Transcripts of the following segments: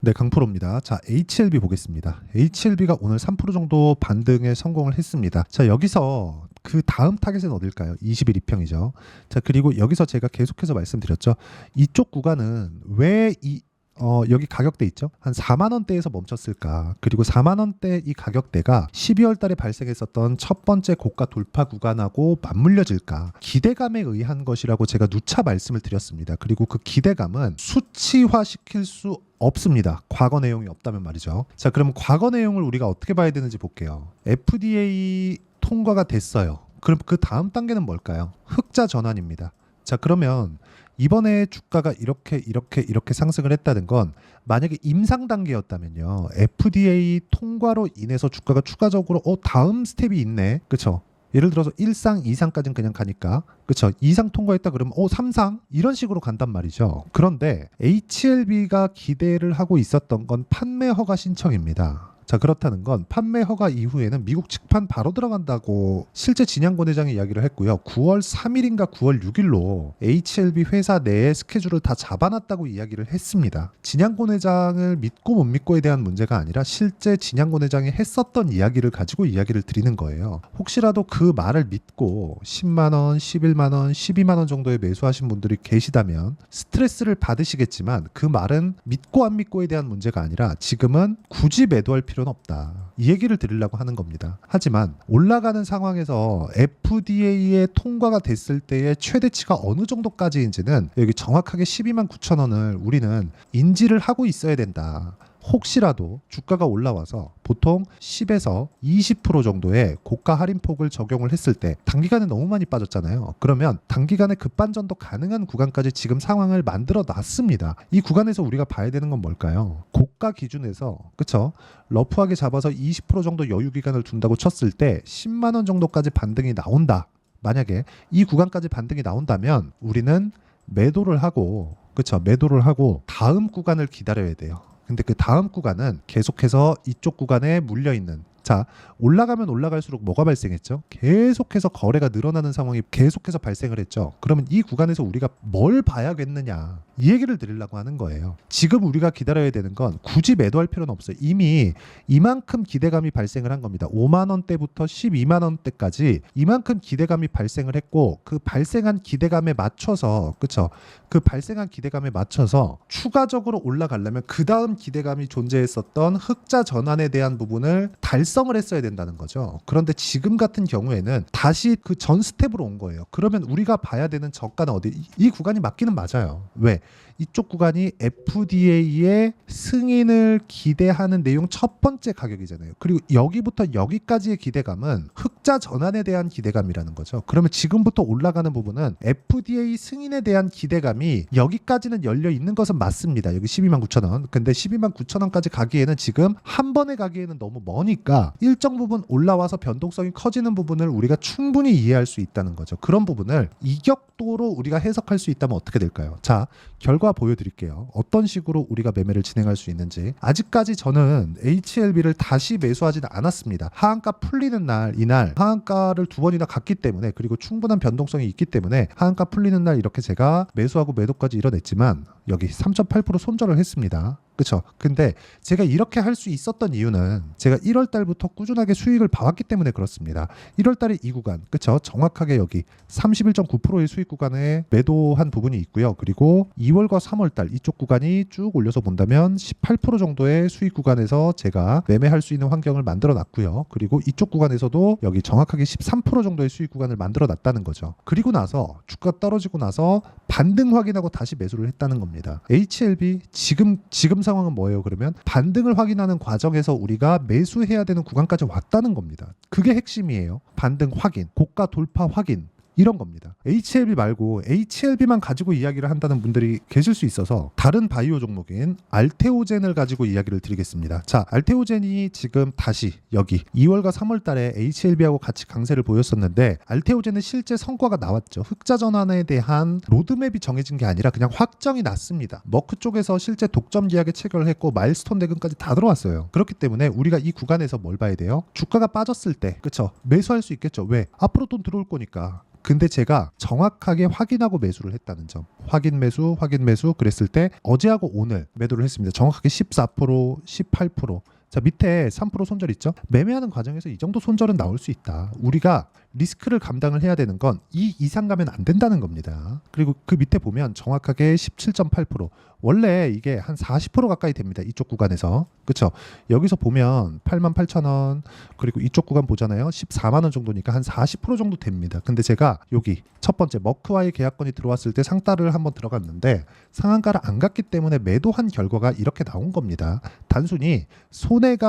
네, 강프로입니다. 자, HLB 보겠습니다. HLB가 오늘 3% 정도 반등에 성공을 했습니다. 자, 여기서 그 다음 타겟은 어딜까요? 21 2평이죠. 자, 그리고 여기서 제가 계속해서 말씀드렸죠. 이쪽 구간은 왜 여기 가격대 있죠? 한 4만 원대에서 멈췄을까? 그리고 4만 원대 이 가격대가 12월 달에 발생했었던 첫 번째 고가 돌파 구간하고 맞물려질까? 기대감에 의한 것이라고 제가 누차 말씀을 드렸습니다. 그리고 그 기대감은 수치화시킬 수 없습니다. 과거 내용이 없다면 말이죠. 자, 그러면 과거 내용을 우리가 어떻게 봐야 되는지 볼게요. FDA 통과가 됐어요. 그럼 그 다음 단계는 뭘까요? 흑자 전환입니다. 자, 그러면 이번에 주가가 이렇게 상승을 했다는 건 만약에 임상 단계였다면요. FDA 통과로 인해서 주가가 추가적으로 다음 스텝이 있네. 그쵸? 예를 들어서 1상, 2상까지는 그냥 가니까 그쵸? 2상 통과했다 그러면 3상? 이런 식으로 간단 말이죠. 그런데 HLB가 기대를 하고 있었던 건 판매 허가 신청입니다. 자, 그렇다는 건 판매 허가 이후에는 미국 직판 바로 들어간다고 실제 진양권 회장이 이야기를 했고요. 9월 3일인가 9월 6일로 HLB 회사 내에 스케줄을 다 잡아놨다고 이야기를 했습니다. 진양권 회장을 믿고 못 믿고에 대한 문제가 아니라 실제 진양권 회장이 했었던 이야기를 가지고 이야기를 드리는 거예요. 혹시라도 그 말을 믿고 10만 원, 11만 원, 12만 원 정도에 매수하신 분들이 계시다면 스트레스를 받으시겠지만 그 말은 믿고 안 믿고에 대한 문제가 아니라 지금은 굳이 매도할 필요는 없다. 이 얘기를 드리려고 하는 겁니다. 하지만 올라가는 상황에서 FDA에 통과가 됐을 때의 최대치가 어느 정도까지인지는 여기 정확하게 12만 9천 원을 우리는 인지를 하고 있어야 된다. 혹시라도 주가가 올라와서 보통 10에서 20% 정도의 고가 할인폭을 적용을 했을 때 단기간에 너무 많이 빠졌잖아요. 그러면 단기간에 급반전도 가능한 구간까지 지금 상황을 만들어 놨습니다. 이 구간에서 우리가 봐야 되는 건 뭘까요? 고가 기준에서 그쵸? 러프하게 잡아서 20% 정도 여유 기간을 둔다고 쳤을 때 10만 원 정도까지 반등이 나온다. 만약에 이 구간까지 반등이 나온다면 우리는 매도를 하고 그쵸? 매도를 하고 다음 구간을 기다려야 돼요. 근데 그 다음 구간은 계속해서 이쪽 구간에 물려있는 자, 올라가면 올라갈수록 뭐가 발생했죠? 계속해서 거래가 늘어나는 상황이 계속해서 발생을 했죠. 그러면 이 구간에서 우리가 뭘 봐야겠느냐 이 얘기를 드리려고 하는 거예요. 지금 우리가 기다려야 되는 건 굳이 매도할 필요는 없어요. 이미 이만큼 기대감이 발생을 한 겁니다. 5만 원대부터 12만 원대까지 이만큼 기대감이 발생을 했고 그 발생한 기대감에 맞춰서 그쵸? 그 발생한 기대감에 맞춰서 추가적으로 올라가려면 그 다음 기대감이 존재했었던 흑자 전환에 대한 부분을 달성을 했어야 된다는 거죠. 그런데 지금 같은 경우에는 다시 그 전 스텝으로 온 거예요. 그러면 우리가 봐야 되는 저가는 어디? 이 구간이 맞기는 맞아요. 왜? 이쪽 구간이 FDA의 승인을 기대하는 내용 첫 번째 가격이잖아요. 그리고 여기부터 여기까지의 기대감은 흑자 전환에 대한 기대감이라는 거죠. 그러면 지금부터 올라가는 부분은 FDA 승인에 대한 기대감이 여기까지는 열려 있는 것은 맞습니다. 여기 12만 9천 원. 근데 12만 9천 원까지 가기에는 지금 한 번에 가기에는 너무 머니까 일정 부분 올라와서 변동성이 커지는 부분을 우리가 충분히 이해할 수 있다는 거죠. 그런 부분을 이격도로 우리가 해석할 수 있다면 어떻게 될까요? 자, 결과 보여드릴게요. 어떤 식으로 우리가 매매를 진행할 수 있는지. 아직까지 저는 HLB를 다시 매수하지는 않았습니다. 하한가 풀리는 날, 이날 하한가를 두 번이나 갔기 때문에 그리고 충분한 변동성이 있기 때문에 하한가 풀리는 날 이렇게 제가 매수하고 매도까지 이뤄냈지만 여기 3.8% 손절을 했습니다. 그쵸? 근데 제가 이렇게 할 수 있었던 이유는 제가 1월 달부터 꾸준하게 수익을 봐왔기 때문에 그렇습니다. 1월 달에 이 구간, 그쵸? 정확하게 여기 31.9%의 수익 구간에 매도한 부분이 있고요. 그리고 2월과 3월 달 이쪽 구간이 쭉 올려서 본다면 18% 정도의 수익 구간에서 제가 매매할 수 있는 환경을 만들어 놨고요. 그리고 이쪽 구간에서도 여기 정확하게 13% 정도의 수익 구간을 만들어 놨다는 거죠. 그리고 나서 주가 떨어지고 나서 반등 확인하고 다시 매수를 했다는 겁니다. HLB 지금 상황은 뭐예요? 그러면 반등을 확인하는 과정에서 우리가 매수해야 되는 구간까지 왔다는 겁니다. 그게 핵심이에요. 반등 확인, 고가 돌파 확인. 이런 겁니다. HLB 말고 HLB만 가지고 이야기를 한다는 분들이 계실 수 있어서 다른 바이오 종목인 알테오젠을 가지고 이야기를 드리겠습니다. 자, 알테오젠이 지금 다시 여기 2월과 3월 달에 HLB하고 같이 강세를 보였었는데 알테오젠은 실제 성과가 나왔죠. 흑자 전환에 대한 로드맵이 정해진 게 아니라 그냥 확정이 났습니다. 머크 쪽에서 실제 독점 계약에 체결을 했고 마일스톤 대금까지 다 들어왔어요. 그렇기 때문에 우리가 이 구간에서 뭘 봐야 돼요? 주가가 빠졌을 때 그쵸? 매수할 수 있겠죠. 왜? 앞으로 돈 들어올 거니까. 근데 제가 정확하게 확인하고 매수를 했다는 점. 확인 매수 그랬을 때 어제하고 오늘 매도를 했습니다. 정확하게 14%, 18%. 자, 밑에 3% 손절 있죠? 매매하는 과정에서 이 정도 손절은 나올 수 있다. 우리가 리스크를 감당을 해야 되는 건 이 이상 가면 안 된다는 겁니다. 그리고 그 밑에 보면 정확하게 17.8%. 원래 이게 한 40% 가까이 됩니다. 이쪽 구간에서. 그렇죠? 여기서 보면 88,000원, 그리고 이쪽 구간 보잖아요. 14만 원 정도니까 한 40% 정도 됩니다. 근데 제가 여기 첫 번째 머크와의 계약건이 들어왔을 때 상따를 한번 들어갔는데 상한가를 안 갔기 때문에 매도한 결과가 이렇게 나온 겁니다. 단순히 손해를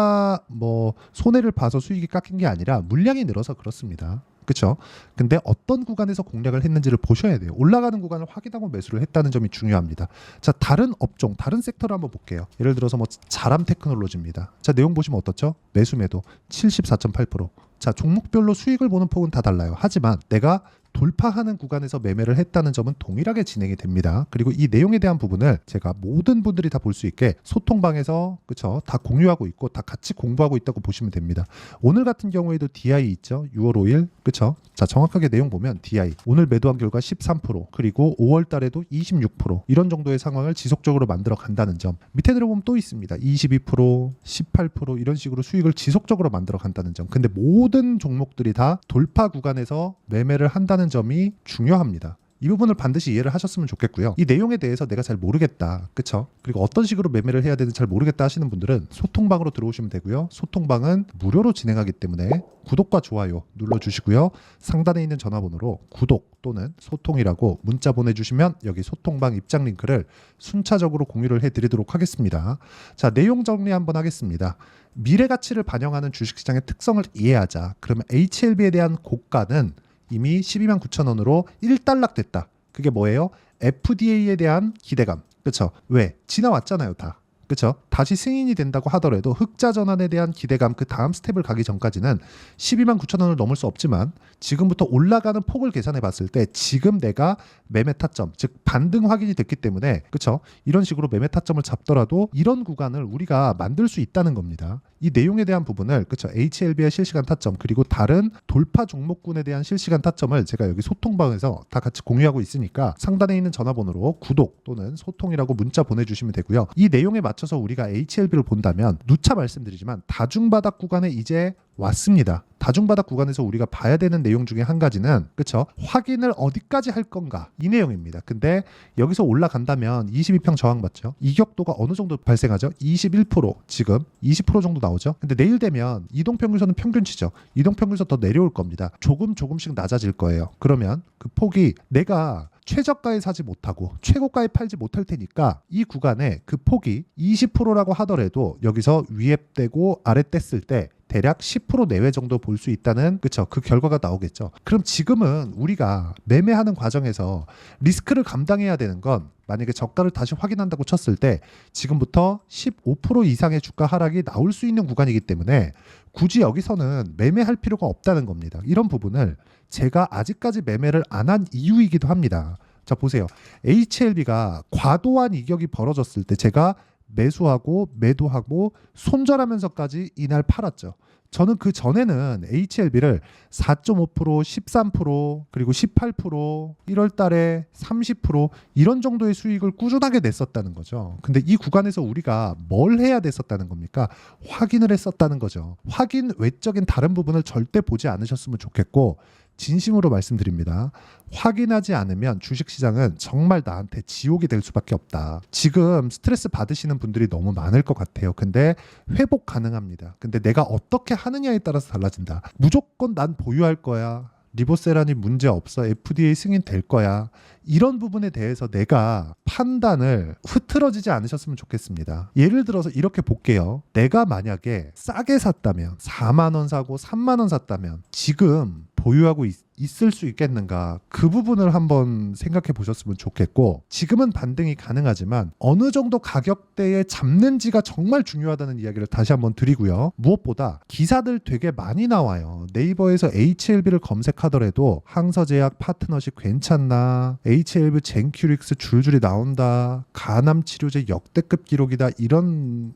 봐서 수익이 깎인 게 아니라 물량이 늘어서 그렇습니다. 그렇죠? 근데 어떤 구간에서 공략을 했는지를 보셔야 돼요. 올라가는 구간을 확인하고 매수를 했다는 점이 중요합니다. 자, 다른 업종, 다른 섹터를 한번 볼게요. 예를 들어서 자람 테크놀로지입니다. 자, 내용 보시면 어떻죠? 매수 매도 74.8%. 자, 종목별로 수익을 보는 폭은 다 달라요. 하지만 내가 돌파하는 구간에서 매매를 했다는 점은 동일하게 진행이 됩니다. 그리고 이 내용에 대한 부분을 제가 모든 분들이 다 볼 수 있게 소통방에서 그쵸 다 공유하고 있고 다 같이 공부하고 있다고 보시면 됩니다. 오늘 같은 경우에도 DI 있죠. 6월 5일 그쵸. 자, 정확하게 내용 보면 DI 오늘 매도한 결과 13% 그리고 5월 달에도 26% 이런 정도의 상황을 지속적으로 만들어 간다는 점. 밑에 들어보면 또 있습니다. 22% 18% 이런 식으로 수익을 지속적으로 만들어 간다는 점. 근데 모든 종목들이 다 돌파 구간에서 매매를 한다는 점이 중요합니다. 이 부분을 반드시 이해를 하셨으면 좋겠고요. 이 내용에 대해서 내가 잘 모르겠다. 그쵸? 그리고 어떤 식으로 매매를 해야 되는지 잘 모르겠다 하시는 분들은 소통방으로 들어오시면 되고요. 소통방은 무료로 진행하기 때문에 구독과 좋아요 눌러주시고요. 상단에 있는 전화번호로 구독 또는 소통이라고 문자 보내주시면 여기 소통방 입장 링크를 순차적으로 공유를 해드리도록 하겠습니다. 자, 내용 정리 한번 하겠습니다. 미래 가치를 반영하는 주식시장의 특성을 이해하자. 그러면 HLB에 대한 고가는 이미 12만 9천 원으로 1달락됐다. 그게 뭐예요? FDA에 대한 기대감. 그렇죠? 왜? 지나왔잖아요, 다. 그렇죠? 다시 승인이 된다고 하더라도 흑자 전환에 대한 기대감 그 다음 스텝을 가기 전까지는 12만 9천 원을 넘을 수 없지만 지금부터 올라가는 폭을 계산해 봤을 때 지금 내가 매매 타점, 즉 반등 확인이 됐기 때문에 그렇죠? 이런 식으로 매매 타점을 잡더라도 이런 구간을 우리가 만들 수 있다는 겁니다. 이 내용에 대한 부분을 그렇죠? HLB의 실시간 타점 그리고 다른 돌파 종목군에 대한 실시간 타점을 제가 여기 소통방에서 다 같이 공유하고 있으니까 상단에 있는 전화번호로 구독 또는 소통이라고 문자 보내주시면 되고요. 이 내용에 맞춰서 우리가 HLB를 본다면 누차 말씀드리지만 다중바닥 구간에 이제 왔습니다. 다중바닥 구간에서 우리가 봐야 되는 내용 중에 한 가지는 그렇죠? 확인을 어디까지 할 건가 이 내용입니다. 근데 여기서 올라간다면 22평 저항 맞죠? 이격도가 어느 정도 발생하죠? 21% 지금 20% 정도 나오죠? 근데 내일 되면 이동평균선은 평균치죠. 이동평균선 더 내려올 겁니다. 조금씩 낮아질 거예요. 그러면 그 폭이 내가 최저가에 사지 못하고 최고가에 팔지 못할 테니까 이 구간에 그 폭이 20%라고 하더라도 여기서 위에 떼고 아래 뗐을 때 대략 10% 내외 정도 볼 수 있다는 그쵸 그 결과가 나오겠죠. 그럼 지금은 우리가 매매하는 과정에서 리스크를 감당해야 되는 건 만약에 저가를 다시 확인한다고 쳤을 때 지금부터 15% 이상의 주가 하락이 나올 수 있는 구간이기 때문에 굳이 여기서는 매매할 필요가 없다는 겁니다. 이런 부분을 제가 아직까지 매매를 안 한 이유이기도 합니다. 자, 보세요. HLB가 과도한 이격이 벌어졌을 때 제가 매수하고 매도하고 손절하면서까지 이날 팔았죠. 저는 그 전에는 HLB를 4.5%, 13%, 그리고 18%, 1월 달에 30% 이런 정도의 수익을 꾸준하게 냈었다는 거죠. 근데 이 구간에서 우리가 뭘 해야 됐었다는 겁니까? 확인을 했었다는 거죠. 확인 외적인 다른 부분을 절대 보지 않으셨으면 좋겠고 진심으로 말씀드립니다. 확인하지 않으면 주식시장은 정말 나한테 지옥이 될 수밖에 없다. 지금 스트레스 받으시는 분들이 너무 많을 것 같아요. 근데 회복 가능합니다. 근데 내가 어떻게 하느냐에 따라서 달라진다. 무조건 난 보유할 거야. 리보세라니 문제 없어. FDA 승인 될 거야. 이런 부분에 대해서 내가 판단을 흐트러지지 않으셨으면 좋겠습니다. 예를 들어서 이렇게 볼게요. 내가 만약에 싸게 샀다면 4만 원 사고 3만 원 샀다면 지금 보유하고 있을 수 있겠는가 그 부분을 한번 생각해 보셨으면 좋겠고 지금은 반등이 가능하지만 어느 정도 가격대에 잡는지가 정말 중요하다는 이야기를 다시 한번 드리고요. 무엇보다 기사들 되게 많이 나와요. 네이버에서 HLB를 검색하더라도 항서제약 파트너십 괜찮나 HLB 젠큐릭스 줄줄이 나온다. 간암치료제 역대급 기록이다. 이런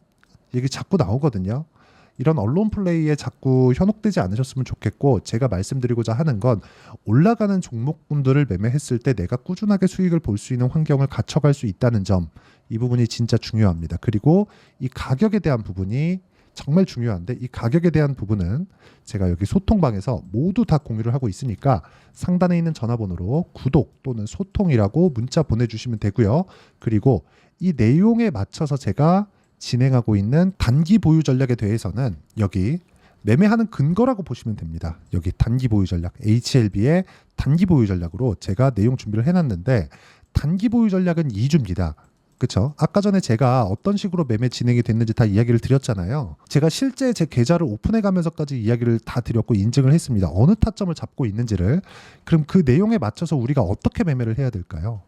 얘기 자꾸 나오거든요. 이런 언론 플레이에 자꾸 현혹되지 않으셨으면 좋겠고, 제가 말씀드리고자 하는 건 올라가는 종목군들을 매매했을 때 내가 꾸준하게 수익을 볼 수 있는 환경을 갖춰갈 수 있다는 점, 이 부분이 진짜 중요합니다. 그리고 이 가격에 대한 부분이 정말 중요한데, 이 가격에 대한 부분은 제가 여기 소통방에서 모두 다 공유를 하고 있으니까 상단에 있는 전화번호로 구독 또는 소통이라고 문자 보내주시면 되고요. 그리고 이 내용에 맞춰서 제가 진행하고 있는 단기 보유 전략에 대해서는 여기 매매하는 근거라고 보시면 됩니다. 여기 단기 보유 전략, HLB의 단기 보유 전략으로 제가 내용 준비를 해놨는데, 단기 보유 전략은 2주입니다. 그쵸? 아까 전에 제가 어떤 식으로 매매 진행이 됐는지 다 이야기를 드렸잖아요. 제가 실제 제 계좌를 오픈해 가면서까지 이야기를 다 드렸고 인증을 했습니다. 어느 타점을 잡고 있는지를. 그럼 그 내용에 맞춰서 우리가 어떻게 매매를 해야 될까요?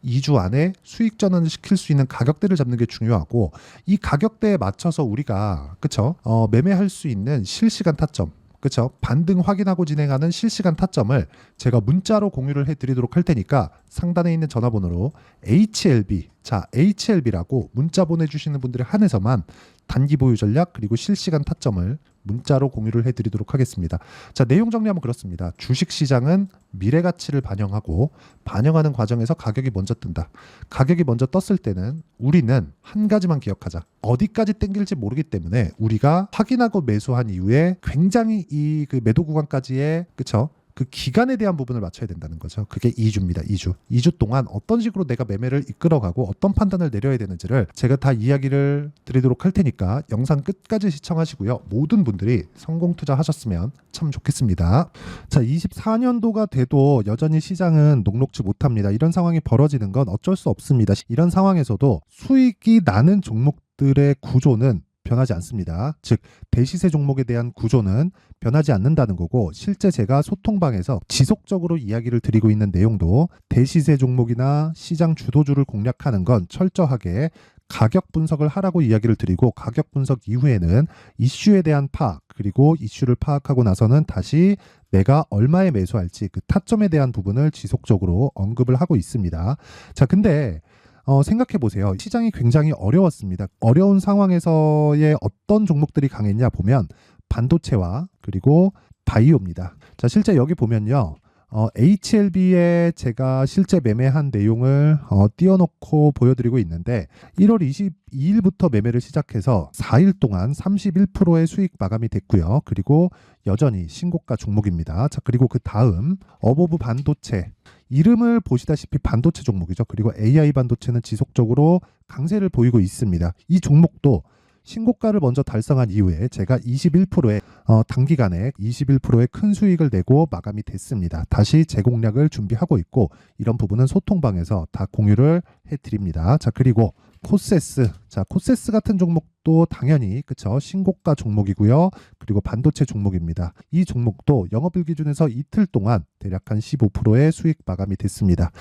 2주 안에 수익 전환을 시킬 수 있는 가격대를 잡는 게 중요하고, 이 가격대에 맞춰서 우리가 그쵸? 매매할 수 있는 실시간 타점, 그쵸? 반등 확인하고 진행하는 실시간 타점을 제가 문자로 공유를 해드리도록 할 테니까 상단에 있는 전화번호로 HLB, 자 HLB라고 문자 보내주시는 분들에 한해서만 단기 보유 전략 그리고 실시간 타점을 문자로 공유를 해드리도록 하겠습니다. 자, 내용 정리하면 그렇습니다. 주식시장은 미래 가치를 반영하고 반영하는 과정에서 가격이 먼저 뜬다. 가격이 먼저 떴을 때는 우리는 한 가지만 기억하자. 어디까지 땡길지 모르기 때문에 우리가 확인하고 매수한 이후에 굉장히 이 그 매도 구간까지의 그쵸? 그 기간에 대한 부분을 맞춰야 된다는 거죠. 그게 2주입니다. 2주. 2주 동안 어떤 식으로 내가 매매를 이끌어가고 어떤 판단을 내려야 되는지를 제가 다 이야기를 드리도록 할 테니까 영상 끝까지 시청하시고요. 모든 분들이 성공 투자하셨으면 참 좋겠습니다. 자, 24년도가 돼도 여전히 시장은 녹록지 못합니다. 이런 상황이 벌어지는 건 어쩔 수 없습니다. 이런 상황에서도 수익이 나는 종목들의 구조는 변하지 않습니다. 즉 대시세 종목에 대한 구조는 변하지 않는다는 거고, 실제 제가 소통방에서 지속적으로 이야기를 드리고 있는 내용도 대시세 종목이나 시장 주도주를 공략하는 건 철저하게 가격 분석을 하라고 이야기를 드리고, 가격 분석 이후에는 이슈에 대한 파악, 그리고 이슈를 파악하고 나서는 다시 내가 얼마에 매수할지 그 타점에 대한 부분을 지속적으로 언급을 하고 있습니다. 자, 근데 생각해 보세요. 시장이 굉장히 어려웠습니다. 어려운 상황에서의 어떤 종목들이 강했냐 보면 반도체와 그리고 바이오입니다. 자, 실제 여기 보면요. HLB에 제가 실제 매매한 내용을 띄워놓고 보여드리고 있는데, 1월 22일부터 매매를 시작해서 4일 동안 31%의 수익 마감이 됐고요. 그리고 여전히 신고가 종목입니다. 자, 그리고 그 다음 어보브 반도체, 이름을 보시다시피 반도체 종목이죠. 그리고 AI 반도체는 지속적으로 강세를 보이고 있습니다. 이 종목도 신고가를 먼저 달성한 이후에 제가 21%의 단기간에 21%의 큰 수익을 내고 마감이 됐습니다. 다시 재공략을 준비하고 있고, 이런 부분은 소통방에서 다 공유를 해드립니다. 자, 그리고 코세스, 자 코세스 같은 종목도 당연히 그쵸, 신고가 종목이고요. 그리고 반도체 종목입니다. 이 종목도 영업일 기준에서 이틀 동안 대략 한 15%의 수익 마감이 됐습니다.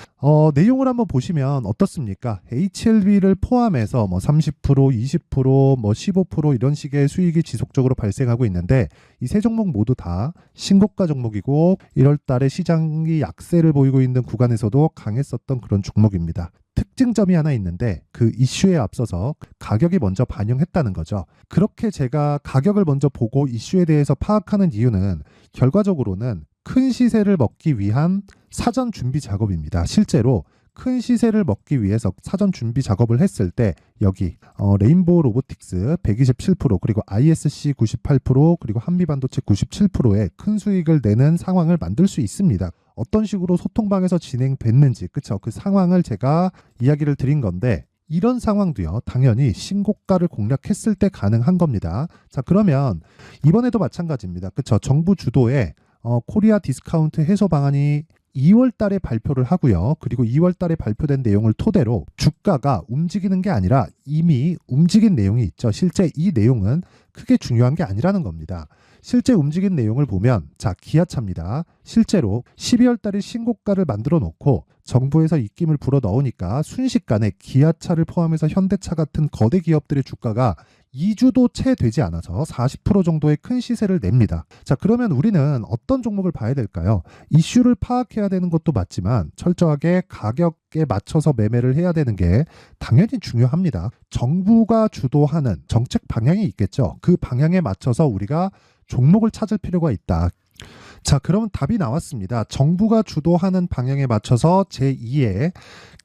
내용을 한번 보시면 어떻습니까? HLB를 포함해서 뭐 30%, 20%, 뭐 15% 이런 식의 수익이 지속적으로 발생하고 있는데, 이 세 종목 모두 다 신고가 종목이고 1월 달에 시장이 약세를 보이고 있는 구간에서도 강했었던 그런 종목입니다. 특징점이 하나 있는데, 그 이슈에 앞서서 가격이 먼저 반영했다는 거죠. 그렇게 제가 가격을 먼저 보고 이슈에 대해서 파악하는 이유는 결과적으로는 큰 시세를 먹기 위한 사전 준비 작업입니다. 실제로 큰 시세를 먹기 위해서 사전 준비 작업을 했을 때 여기 레인보우 로보틱스 127%, 그리고 ISC 98%, 그리고 한미반도체 97%의 큰 수익을 내는 상황을 만들 수 있습니다. 어떤 식으로 소통방에서 진행됐는지, 그쵸? 그 상황을 제가 이야기를 드린 건데, 이런 상황도요, 당연히 신고가를 공략했을 때 가능한 겁니다. 자, 그러면 이번에도 마찬가지입니다. 그쵸? 정부 주도의 코리아 디스카운트 해소 방안이 2월 달에 발표를 하고요. 그리고 2월 달에 발표된 내용을 토대로 주가가 움직이는 게 아니라 이미 움직인 내용이 있죠. 실제 이 내용은 크게 중요한 게 아니라는 겁니다. 실제 움직인 내용을 보면, 자, 기아차입니다. 실제로 12월 달에 신고가를 만들어 놓고 정부에서 입김을 불어 넣으니까 순식간에 기아차를 포함해서 현대차 같은 거대 기업들의 주가가 2주도 채 되지 않아서 40% 정도의 큰 시세를 냅니다. 자, 그러면 우리는 어떤 종목을 봐야 될까요? 이슈를 파악해야 되는 것도 맞지만 철저하게 가격에 맞춰서 매매를 해야 되는 게 당연히 중요합니다. 정부가 주도하는 정책 방향이 있겠죠. 그 방향에 맞춰서 우리가 종목을 찾을 필요가 있다. 자, 그러면 답이 나왔습니다. 정부가 주도하는 방향에 맞춰서 제2의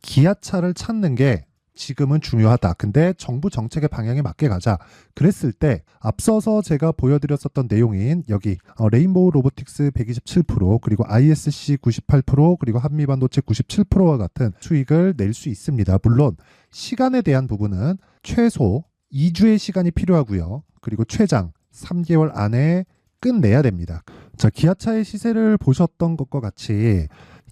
기아차를 찾는 게 지금은 중요하다. 근데 정부 정책의 방향에 맞게 가자. 그랬을 때 앞서서 제가 보여드렸었던 내용인 여기 레인보우 로보틱스 127% 그리고 ISC 98% 그리고 한미반도체 97%와 같은 수익을 낼 수 있습니다. 물론 시간에 대한 부분은 최소 2주의 시간이 필요하고요. 그리고 최장 3개월 안에 끝내야 됩니다. 자, 기아차의 시세를 보셨던 것과 같이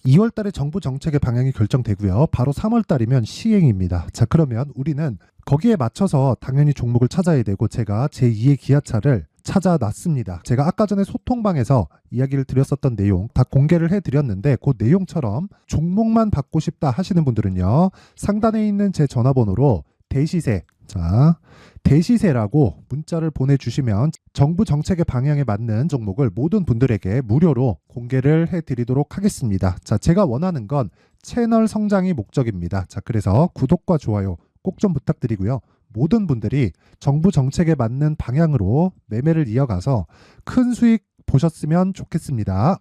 2월 달에 정부 정책의 방향이 결정되고요. 바로 3월 달이면 시행입니다. 자, 그러면 우리는 거기에 맞춰서 당연히 종목을 찾아야 되고 제가 제2의 기아차를 찾아놨습니다. 제가 아까 전에 소통방에서 이야기를 드렸었던 내용 다 공개를 해드렸는데 그 내용처럼 종목만 받고 싶다 하시는 분들은요. 상단에 있는 제 전화번호로 대시세, 자, 대시세라고 문자를 보내주시면 정부 정책의 방향에 맞는 종목을 모든 분들에게 무료로 공개를 해드리도록 하겠습니다. 자, 제가 원하는 건 채널 성장이 목적입니다. 자, 그래서 구독과 좋아요 꼭 좀 부탁드리고요. 모든 분들이 정부 정책에 맞는 방향으로 매매를 이어가서 큰 수익 보셨으면 좋겠습니다.